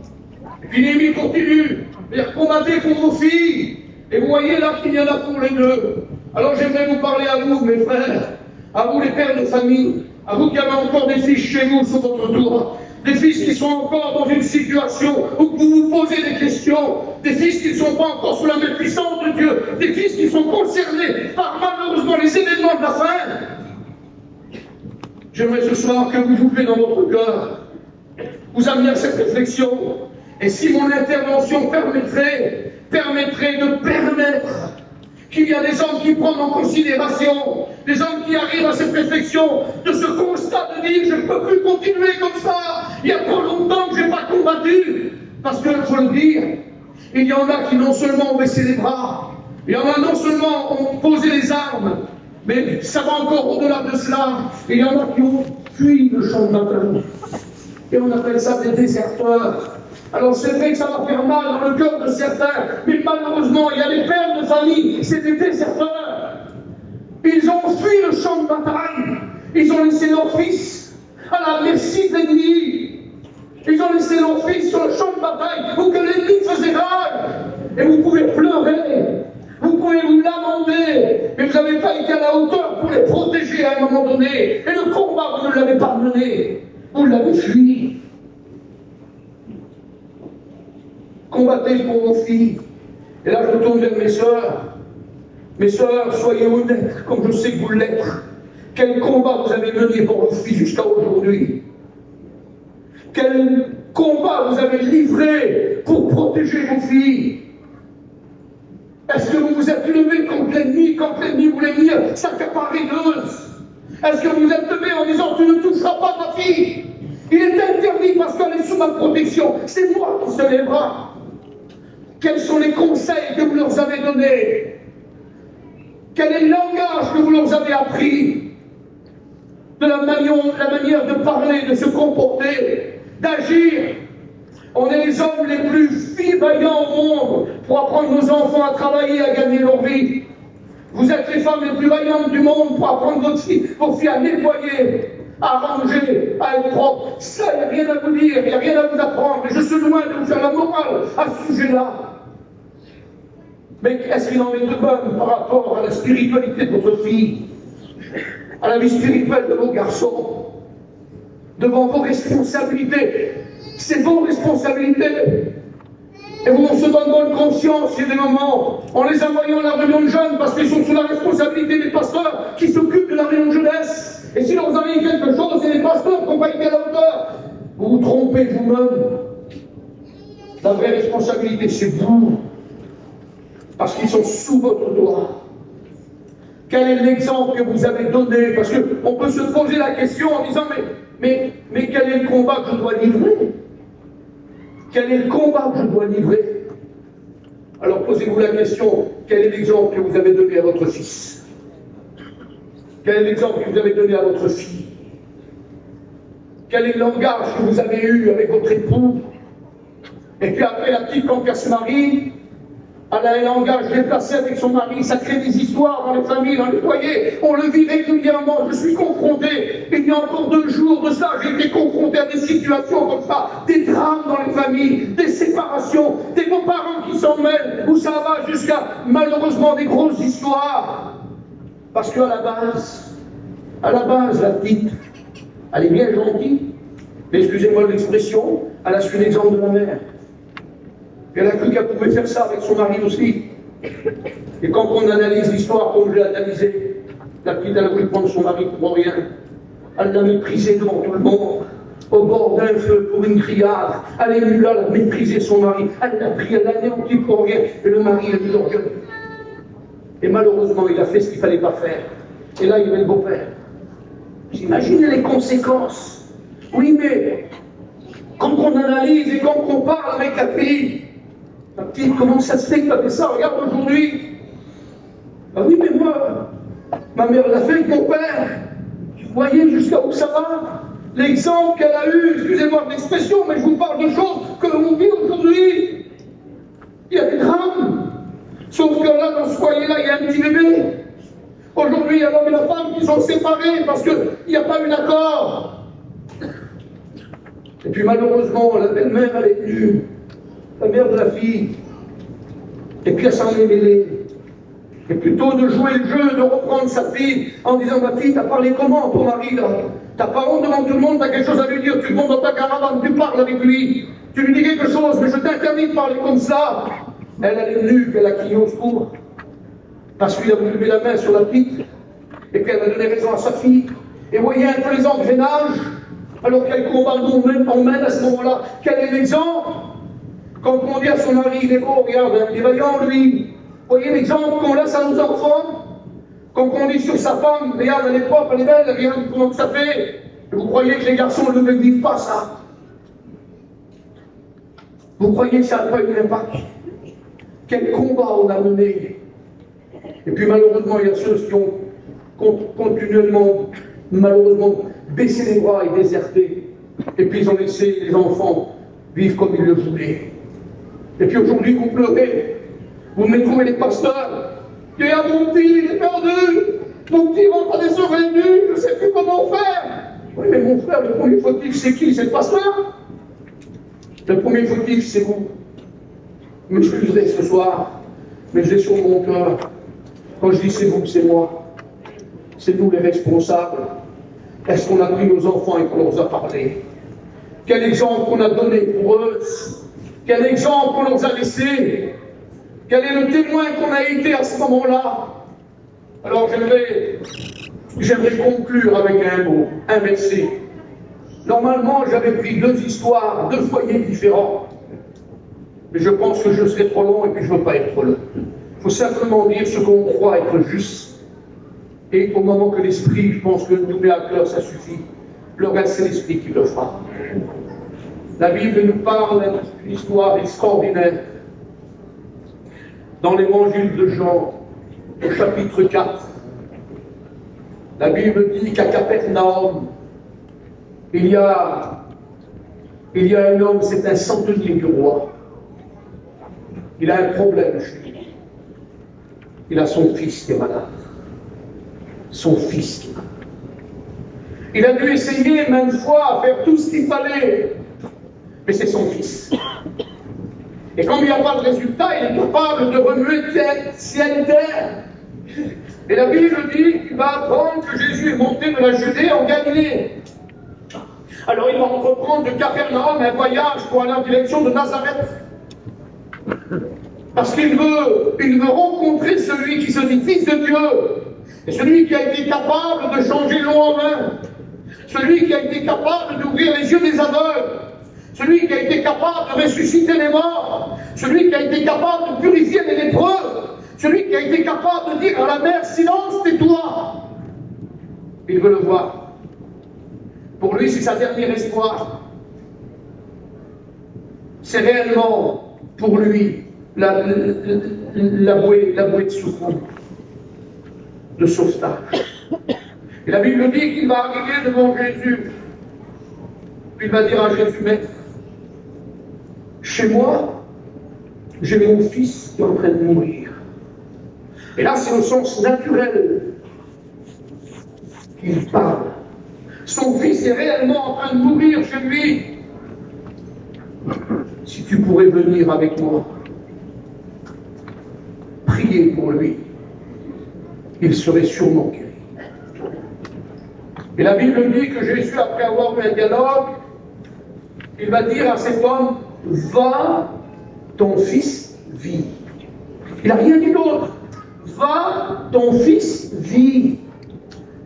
Et puis l'ennemi continue. C'est-à-dire combattez pour vos filles. Et vous voyez là qu'il y en a pour les deux. Alors j'aimerais vous parler à vous, mes frères, à vous les pères de famille, à vous qui avez encore des fils chez vous sur votre tour, des fils qui sont encore dans une situation où vous vous posez des questions, des fils qui ne sont pas encore sous la main puissante de Dieu, des fils qui sont concernés par malheureusement les événements de la fin. J'aimerais ce soir que vous ouvrez dans votre cœur, vous ameniez à cette réflexion. Et si mon intervention permettrait de permettre qu'il y a des hommes qui prennent en considération, des hommes qui arrivent à cette réflexion, de ce constat de dire je ne peux plus continuer comme ça, il y a trop longtemps que je n'ai pas combattu. Parce que, il faut le dire, il y en a qui non seulement ont baissé les bras, il y en a non seulement ont posé les armes, mais ça va encore au-delà de cela, il y en a qui ont fui le champ de bataille. Et on appelle ça des déserteurs. Alors c'est vrai que ça va faire mal dans le cœur de certains, mais malheureusement, il y a des pères de famille, c'est des déserteurs. Ils ont fui le champ de bataille, ils ont laissé leurs fils à la merci de l'ennemi. Ils ont laissé leurs fils sur le champ de bataille où que l'ennemi faisait rage. Et vous pouvez pleurer, vous pouvez vous lamenter, mais vous n'avez pas été à la hauteur pour les protéger à un moment donné. Et le combat, vous ne l'avez pas mené, vous l'avez fui. Combattez pour vos filles. Et là, je me tourne vers mes sœurs. Mes sœurs, soyez honnêtes, comme je sais que vous l'êtes. Quel combat vous avez mené pour vos filles jusqu'à aujourd'hui? Quel combat vous avez livré pour protéger vos filles? Est-ce que vous vous êtes levé contre l'ennemi quand l'ennemi voulait venir s'accaparer d'eux? Est-ce que vous êtes levé en disant tu ne toucheras pas ma fille? Il est interdit parce qu'elle est sous ma protection. C'est moi qui se lèvera. Quels sont les conseils que vous leur avez donnés? Quel est le langage que vous leur avez appris? De la manière de parler, de se comporter, d'agir. On est les hommes les plus vaillants au monde pour apprendre nos enfants à travailler, à gagner leur vie. Vous êtes les femmes les plus vaillantes du monde pour apprendre vos filles à nettoyer, à ranger, à être propre. Ça, il n'y a rien à vous dire, il n'y a rien à vous apprendre. Et je suis loin de vous faire la morale à ce sujet-là. Mais est-ce qu'il en est de bonne par rapport à la spiritualité de votre fille, à la vie spirituelle de vos garçons, devant vos responsabilités? C'est vos responsabilités. Et où on se donne bonne conscience, il y a des moments, en les envoyant à la réunion de jeunes, parce qu'ils sont sous la responsabilité des pasteurs qui s'occupent de la réunion de jeunesse. Et si leur arrive quelque chose, c'est les pasteurs qui n'ont pas été à la hauteur. Vous vous trompez vous-même. La vraie responsabilité, c'est vous. Parce qu'ils sont sous votre doigt. Quel est l'exemple que vous avez donné? Parce qu'on peut se poser la question en disant, mais quel est le combat que je dois livrer? Quel est le combat que je dois livrer? Alors posez-vous la question, quel est l'exemple que vous avez donné à votre fils? Quel est l'exemple que vous avez donné à votre fille? Quel est le langage que vous avez eu avec votre époux? Et puis après, la petite, quand elle se marie, elle a un langage déplacé avec son mari, ça crée des histoires dans les familles, dans les foyers. On le vit régulièrement. Je suis confronté. Il y a encore 2 jours de ça, j'ai été confronté à des situations comme ça, des drames dans les familles, des séparations, des beaux-parents qui s'en mêlent, où ça va jusqu'à malheureusement des grosses histoires. Parce qu'à la base, la petite, elle est bien gentille, mais excusez-moi de l'expression, elle a suivi l'exemple de la mère. Et elle a cru qu'elle pouvait faire ça avec son mari aussi. Et quand on analyse l'histoire comme je l'ai analysée, la petite, elle a voulu prendre son mari pour rien. Elle l'a méprisé devant tout le monde, au bord d'un feu pour une criade. Elle est venue là, elle a méprisé son mari. Elle l'a pris, elle l'a anéanti pour rien. Et le mari a mis l'orgueil. Et malheureusement, il a fait ce qu'il ne fallait pas faire. Et là, il y avait le beau-père. Vous imaginez les conséquences. Oui, mais quand on analyse et quand on parle avec la fille, la petite, comment ça se fait que tu as fait ça? Regarde aujourd'hui. Ah oui, mais moi, ma mère l'a fait avec mon père. Vous voyez jusqu'à où ça va? L'exemple qu'elle a eu, excusez-moi de l'expression, mais je vous parle de choses que l'on vit aujourd'hui. Il y a des drames. Sauf que là, dans ce foyer-là, il y a un petit bébé. Aujourd'hui, il y a l'homme et la femme qui sont séparés parce qu'il n'y a pas eu d'accord. Et puis malheureusement, la belle-mère, elle est venue, la mère de la fille, et puis elle s'en est mêlée. Et plutôt de jouer le jeu, de reprendre sa fille en disant, ma fille, t'as parlé comment à ton mari là? T'as pas honte devant tout le monde, t'as quelque chose à lui dire, tu le montes dans ta caravane, tu parles avec lui, tu lui dis quelque chose, mais je t'interdis de parler comme ça. Elle est venue, qu'elle a crié au secours, parce qu'il a voulu lever la main sur la petite, et puis elle a donné raison à sa fille. Et voyez un peu les engrenages, alors quel combat on mène à ce moment-là. Quel est l'exemple? Quand on dit à son mari, il est beau, regarde, il est vaillant lui. Voyez l'exemple qu'on laisse à nos enfants? Quand on dit sur sa femme, regarde, elle est propre, elle est belle, regarde comment ça fait. Et vous croyez que les garçons ne vivent pas ça? Vous croyez que ça n'a pas eu d'impact? Quel combat on a mené? Et puis malheureusement, il y a ceux qui ont continuellement, malheureusement, baissé les bras et déserté. Et puis ils ont laissé les enfants vivre comme ils le voulaient. Et puis aujourd'hui, vous pleurez. Vous me trouvez les pasteurs. Il y a mon petit, il est perdu. Mon petit rentre à des oreilles nues, je ne sais plus comment faire. Oui, mais mon frère, le premier fautif, c'est qui? C'est le pasteur? Le premier fautif, c'est vous. Vous m'excuserez ce soir, mais j'ai sur mon cœur. Quand je dis c'est vous, c'est moi. C'est nous les responsables. Est-ce qu'on a pris nos enfants et qu'on leur a parlé? Quel exemple qu'on a donné pour eux? Quel exemple qu'on leur a laissé? Quel est le témoin qu'on a été à ce moment-là? Alors j'aimerais conclure avec un mot, un verset. Normalement, j'avais pris 2 histoires, 2 foyers différents. Mais je pense que je serai trop long et puis je ne veux pas être trop long. Il faut simplement dire ce qu'on croit être juste. Et au moment que l'Esprit, je pense que nous met à cœur, ça suffit. Le reste, c'est l'Esprit qui le fera. La Bible nous parle d'une histoire extraordinaire. Dans l'évangile de Jean, au chapitre 4, la Bible dit qu'à Capernaum, il y a un homme, c'est un centenier du roi. Il a un problème chez lui. Il a son fils qui est malade. Son fils qui est malade. Il a dû essayer maintes fois à faire tout ce qu'il fallait, mais c'est son fils. Et comme il n'y a pas de résultat, il est capable de remuer ciel et terre. Et la Bible dit qu'il va apprendre que Jésus est monté de la Judée en Galilée. Alors il va entreprendre de Capernaum un voyage pour aller en direction de Nazareth. Parce qu'il veut rencontrer celui qui se dit fils de Dieu. Et celui qui a été capable de changer l'eau en vin. Celui qui a été capable d'ouvrir les yeux des aveugles. Celui qui a été capable de ressusciter les morts. Celui qui a été capable de purifier les lépreux. Celui qui a été capable de dire à la mer, silence, tais-toi. Il veut le voir. Pour lui, c'est sa dernière espoir. C'est réellement, pour lui, la bouée de secours, de sauvetage. Et la Bible dit qu'il va arriver devant Jésus. Puis il va dire à Jésus, Maître, chez moi, j'ai mon fils qui est en train de mourir. Et là, c'est au sens naturel qu'il parle. Son fils est réellement en train de mourir chez lui. Si tu pourrais venir avec moi, prier pour lui, il serait sûrement guéri. Et la Bible dit que Jésus, après avoir eu un dialogue, il va dire à cet homme, va, ton fils vit. Il n'a rien dit d'autre. Va, ton fils vit.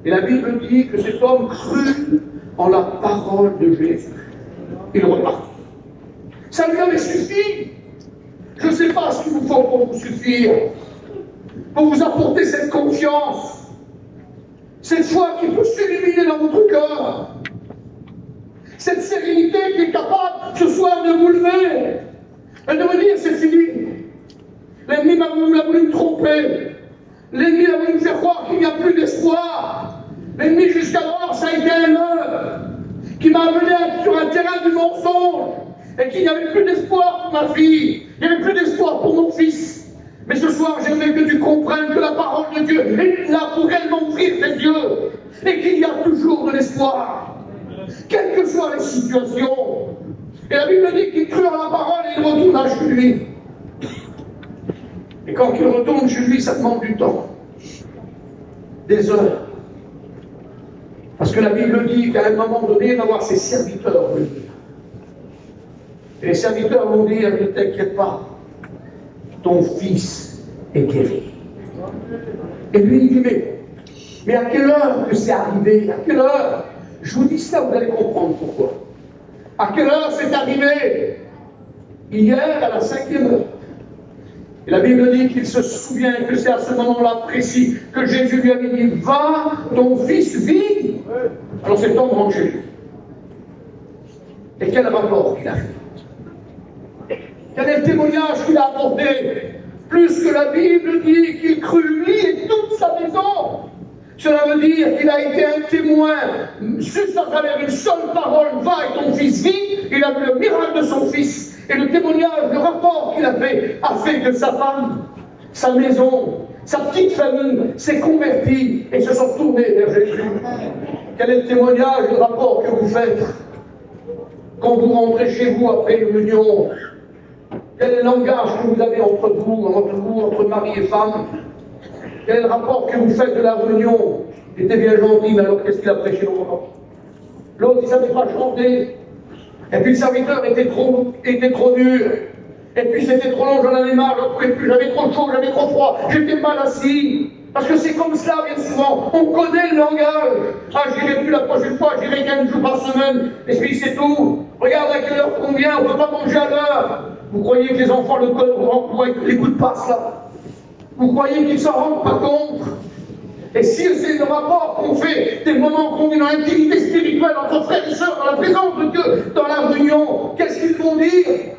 Et la Bible dit que cet homme crut en la parole de Jésus. Il repartit. Ça lui avait suffi. Je ne sais pas ce qu'il vous faut pour vous suffire, pour vous apporter cette confiance, cette foi qui peut s'illuminer dans votre cœur, cette sérénité qui est capable ce soir de vous lever et de vous dire c'est fini. L'ennemi m'a voulu me tromper. L'ennemi a voulu me faire croire qu'il n'y a plus d'espoir. L'ennemi jusqu'alors, ça a été un leurre qui m'a amené sur un terrain du mensonge et qu'il n'y avait plus d'espoir pour ma fille, il n'y avait plus d'espoir pour mon fils. Mais ce soir, j'aimerais que tu comprennes que la parole de Dieu est là pour réellement ouvrir tes yeux et qu'il y a toujours de l'espoir, quelles que soient les situations. Et la Bible dit qu'il crut en la parole et il retourna chez lui. Et quand il retourne chez lui, ça demande du temps, des heures. Parce que la Bible dit qu'à un moment donné, il va voir ses serviteurs venir. Et les serviteurs vont dire, ne t'inquiète pas, ton fils est guéri. Et lui, il dit, mais à quelle heure que c'est arrivé? À quelle heure? Je vous dis ça, vous allez comprendre pourquoi. À quelle heure c'est arrivé? Hier, à la 5e heure. Et la Bible dit qu'il se souvient que c'est à ce moment-là précis que Jésus lui avait dit, va, ton fils vit. Alors cet homme rentre chez lui. Et quel rapport qu'il a fait? Quel est le témoignage qu'il a apporté? Plus que la Bible dit qu'il crut lui et toute sa maison. Cela veut dire qu'il a été un témoin, juste à travers une seule parole, va et ton fils vit. Il a vu le miracle de son fils. Et le témoignage, le rapport qu'il a fait que sa femme, sa maison, sa petite famille s'est convertie et se sont tournés vers Jésus. Quel est le témoignage, le rapport que vous faites quand vous rentrez chez vous après une réunion? Quel est le langage que vous avez entre vous, entre mari et femme? Quel est le rapport que vous faites de la réunion? Il était bien gentil, mais alors qu'est-ce qu'il a prêché longtemps? L'autre, il ne savait pas chanter. Et puis le serviteur était trop dur. Et puis c'était trop long, j'en avais marre, j'en pouvais plus, j'avais trop chaud, j'avais trop froid, j'étais mal assis. Parce que c'est comme ça, bien souvent, on connaît le langage. Ah, j'irai plus la prochaine fois, j'irai 15 jours par semaine, et puis c'est tout. Regarde à quelle heure qu'on vient, on ne peut pas manger à l'heure. Vous croyez que les enfants le n'écoutent pas ça? Vous croyez qu'ils ne s'en rendent pas compte? Et si c'est le rapport qu'on fait, des moments qu'on vit dans l'intimité spirituelle entre frères et sœurs, dans la présence de Dieu, dans la réunion, qu'est-ce qu'ils vont dire?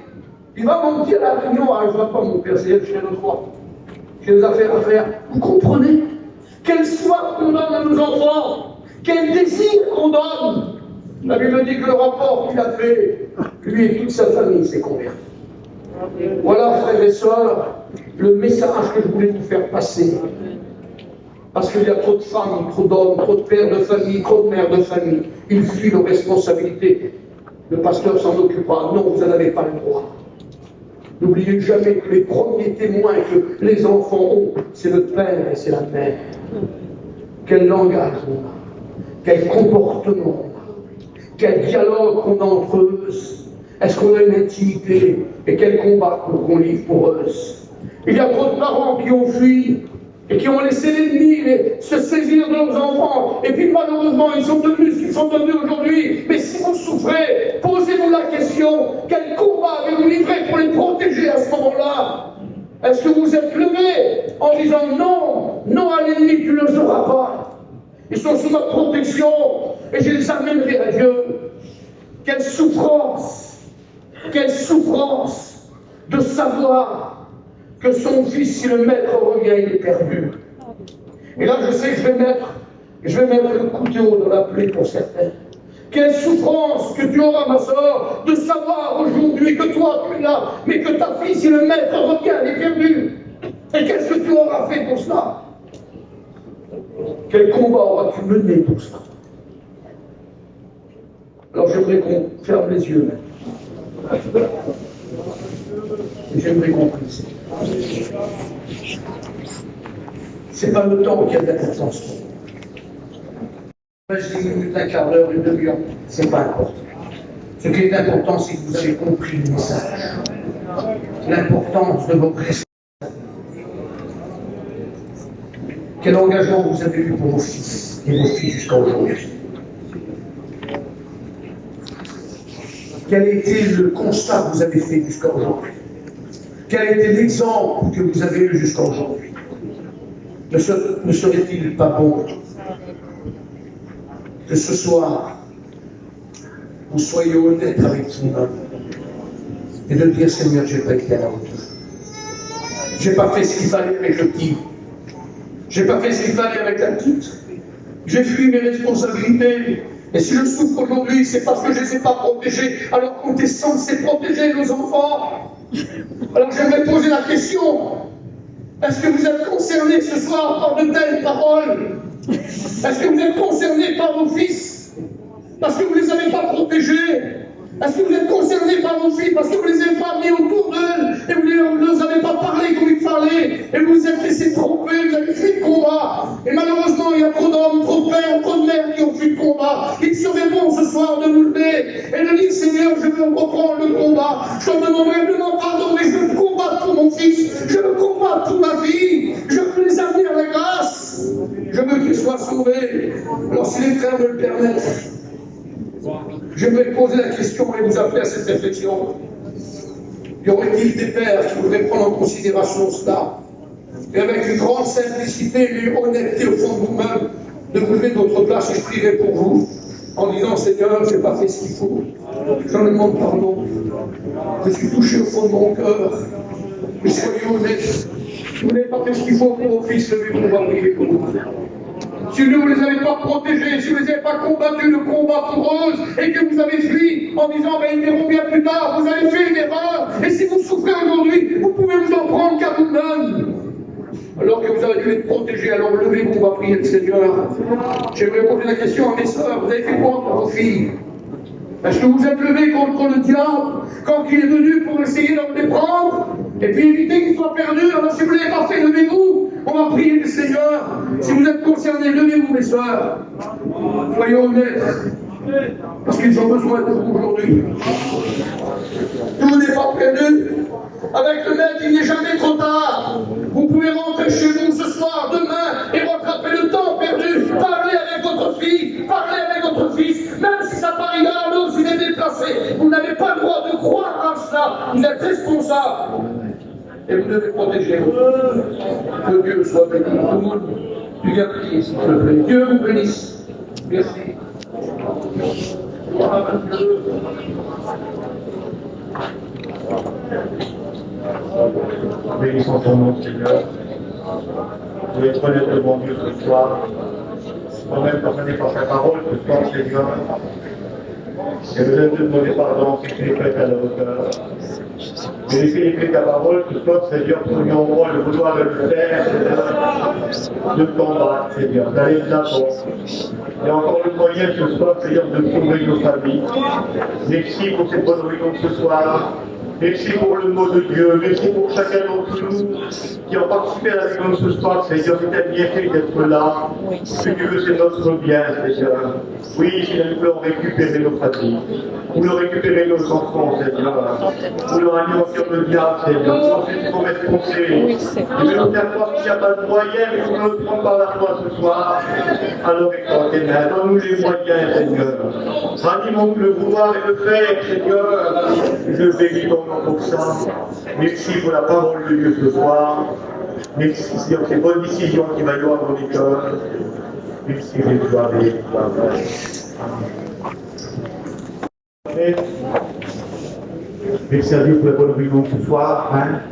Il va mentir à la réunion, ah je ne vois pas mon père, c'est chez notre roi. J'ai des affaires à faire. Vous comprenez? Quelle soif qu'on donne à nos enfants, quel désir qu'on donne. La Bible dit que le rapport qu'il a fait, lui et toute sa famille s'est converti. Voilà, frères et sœurs, le message que je voulais vous faire passer. Parce qu'il y a trop de femmes, trop d'hommes, trop de pères de famille, trop de mères de famille. Ils fuient leurs responsabilités. Le pasteur s'en occupera. Non, vous n'en avez pas le droit. N'oubliez jamais que les premiers témoins que les enfants ont, c'est le père et c'est la mère. Quel langage on a, quel comportement on a, quel dialogue on a entre eux. Est-ce qu'on a une intimité et quel combat qu'on livre pour eux? Il y a trop de parents qui ont fui et qui ont laissé l'ennemi se saisir de leurs enfants. Et puis malheureusement, ils sont devenus ce qu'ils sont devenus aujourd'hui. Mais si vous souffrez, posez-vous la question, quel combat avez-vous livré pour les protéger à ce moment-là? Est-ce que vous êtes levé en disant non, non à l'ennemi, tu ne le sauras pas. Ils sont sous ma protection et je les amènerai à Dieu. Quelle souffrance de savoir que son fils, si le maître revient, il est perdu. Et là, je sais que je vais mettre le couteau dans la plaie pour certains. Quelle souffrance que tu auras, ma soeur, de savoir aujourd'hui que toi, tu es là, mais que ta fille, si le maître revient, elle est perdue. Et qu'est-ce que tu auras fait pour cela? Quel combat auras-tu mené pour cela? Alors j'aimerais qu'on ferme les yeux maintenant. Et j'aimerais qu'on prie. C'est pas le temps qui a d'importance. 10 minutes, un quart d'heure, une demi-heure, c'est pas important. Ce qui est important, c'est que vous avez compris le message. L'importance de votre responsabilité. Quel engagement vous avez eu pour vos fils et vos filles jusqu'à aujourd'hui? Quel a été le constat que vous avez fait jusqu'à aujourd'hui? Quel a été l'exemple que vous avez eu jusqu'à aujourd'hui? Ne serait-il pas bon que ce soir, vous soyez honnête avec vous-même et de dire, Seigneur, je n'ai pas été à la hauteur. Je n'ai pas fait ce qu'il fallait avec le petit. Je n'ai pas fait ce qu'il fallait avec la petite. J'ai fui mes responsabilités. Et si je souffre aujourd'hui, c'est parce que je ne les ai pas protégés, alors qu'on est censé protéger nos enfants. Alors j'aimerais poser la question. Est-ce que vous êtes concernés ce soir par de telles paroles? Est-ce que vous êtes concernés par vos fils parce que vous ne les avez pas protégés? Est-ce que vous êtes concernés par vos filles parce que vous ne les avez pas mis autour d'eux et vous ne leur avez pas parlé comme il fallait et vous vous êtes laissé tromper, vous avez fait le combat? Et malheureusement, il y a trop d'hommes, trop de pères, trop de mères qui ont fait le combat. Il serait bon ce soir de nous lever et de dire, Seigneur, je veux reprendre le combat. Je te demande humblement pardon, mais je veux combattre pour mon fils. Je veux combattre pour ma fille. Je veux les amener à la grâce. Je veux qu'ils soient sauvés. Alors si les frères me le permettent, j'aimerais poser la question et vous appeler à cette réflexion. Y aurait-il des pères qui voudraient prendre en considération cela et avec une grande simplicité et une honnêteté au fond de vous-même, de vous lever de votre place et je prierai pour vous en disant, Seigneur, je n'ai pas fait ce qu'il faut. J'en demande pardon. Je suis touché au fond de mon cœur. Mais soyez honnêtes. Si vous n'avez pas fait ce qu'il faut pour vos fils, levez-vous, on va prier pour vous. Si vous ne les avez pas protégés, si vous ne les avez pas combattu le combat pour eux, et que vous avez fui en disant, ben, ils verront bien plus tard, vous avez fait une erreur, et si vous souffrez aujourd'hui, vous pouvez vous en prendre qu'à vous-même. Alors que vous avez dû être protégés, alors levez-vous, on va prier le Seigneur. J'aimerais poser la question à mes soeurs, vous avez fait quoi pour vos filles? Est-ce que vous êtes levés contre le diable quand il est venu pour essayer d'en les prendre et puis éviter qu'ils soient perdus? Alors si vous ne l'avez pas fait, levez-vous. On va prier le Seigneur. Si vous êtes concernés, levez-vous, mes soeurs. Soyez honnêtes. Parce qu'ils ont besoin de vous aujourd'hui. Tout n'est pas perdu. Avec le maître, il n'est jamais trop tard. Vous pouvez rentrer chez vous ce soir, demain, et rattraper le temps perdu. Parlez avec votre fille, parlez avec votre fils, même si ça paraît à l'autre, s'il est déplacé. Vous n'avez pas le droit de croire à cela. Vous êtes responsable. Et vous devez protéger. Que Dieu soit béni. Tout le monde, tu viens prier, s'il te plaît. Dieu vous bénisse. Merci. Bénissons ton nom, Seigneur. Vous êtes honnête devant Dieu ce soir. Moi-même, concerné par sa parole, ce soir, Seigneur. Et vous êtes de demander pardon si tu n'es pas à la hauteur. Mais laissez écrire ta parole, ce soir, Seigneur, pour nous en le vouloir de le faire, Seigneur, de combattre, Seigneur, d'aller de l'avant. Il y a encore le moyen ce soir, Seigneur, de sauver nos familles. Merci pour cette bonne réunion ce soir. Merci pour le mot de Dieu. Merci pour chacun d'entre nous qui ont participé à la réunion ce soir. Seigneur, c'est un bienfait d'être là. Ce que tu veux, c'est notre bien, Seigneur. Oui, Seigneur, nous voulons récupérer nos familles. Nous voulons récupérer nos enfants, Seigneur. Nous voulons anéantir le diable, Seigneur. Nous sommes une mauvaise pensée. Et de nous faire croire qu'il n'y a pas de moyens, mais nous voulons le prendre par la foi ce soir. Alors, écoute tes mains. Donne-nous les moyens, Seigneur. Ranimons le vouloir et le faire, Seigneur. Je bénis ton nom pour ça. Merci pour la parole de Dieu ce soir. Merci pour ces bonnes décisions qui va y avoir dans les cœurs. Merci, Jésus. Amen. Amen. Merci à Dieu pour la bonne réunion ce soir. Hein.